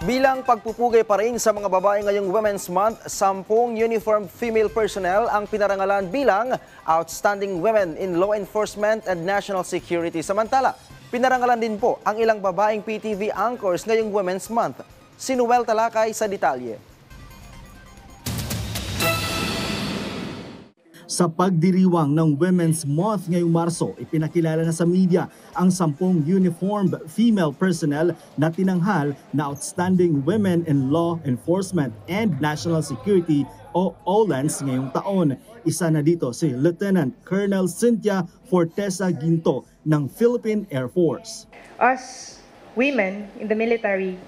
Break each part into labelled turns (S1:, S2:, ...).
S1: Bilang pagpupugay pa rin sa mga babae ngayong Women's Month, 10 uniformed female personnel ang pinarangalan bilang Outstanding Women in Law Enforcement and National Security. Samantala, pinarangalan din po ang ilang babaeng PTV anchors ngayong Women's Month. Si Noel Talakay sa detalye.
S2: Sa pagdiriwang ng Women's Month ngayong Marso, ipinakilala na sa media ang 10 uniformed female personnel na tinanghal na Outstanding Women in Law Enforcement and National Security o OLANS ngayong taon. Isa na dito si Lieutenant Colonel Cynthia Fortesa Ginto ng Philippine Air Force.
S3: Us women in the military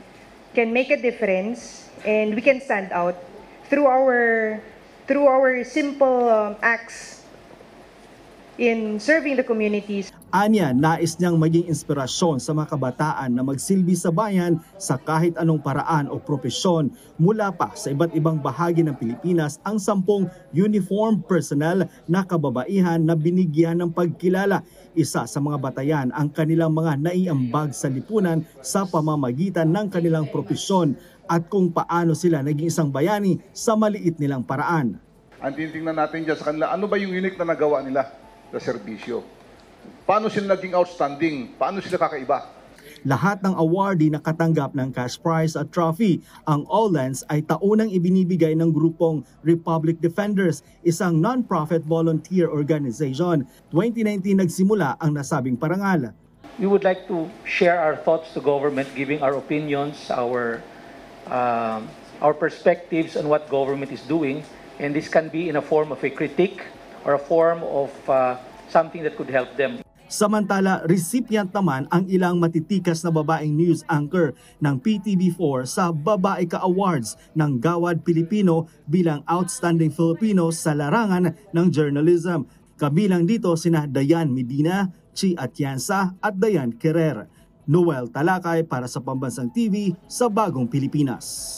S3: can make a difference and we can stand out through our simple acts in serving the communities.
S2: Anya, nais niyang maging inspirasyon sa mga kabataan na magsilbi sa bayan sa kahit anong paraan o propesyon. Mula pa sa iba't ibang bahagi ng Pilipinas ang 10 uniformed personnel na kababaihan na binigyan ng pagkilala. Isa sa mga batayan ang kanilang mga naiambag sa lipunan sa pamamagitan ng kanilang propesyon at kung paano sila naging isang bayani sa maliit nilang paraan.
S4: Ang tinitingnan natin dyan sa kanila, ano ba yung unique na nagawa nila sa serbisyo? Paano sila naging outstanding? Paano sila kakaiba?
S2: Lahat ng awardee na katanggap ng cash prize at trophy. Ang OLANS ay taunang ibinibigay ng grupong Republic Defenders, isang non-profit volunteer organization. 2019 nagsimula ang nasabing parangal.
S5: We would like to share our thoughts to government, giving our opinions, our perspectives on what government is doing, and this can be in a form of a critique or a form of something that could help them.
S2: Samantala, recipient naman ang ilang matitikas na babaeng news anchor ng PTV4 sa Babae Ka Awards ng Gawad Pilipino bilang Outstanding Filipino sa larangan ng journalism. Kabilang dito sina Dayan Medina, Chi Atienza at Dayan Querer. Noel Talakay para sa Pambansang TV sa Bagong Pilipinas.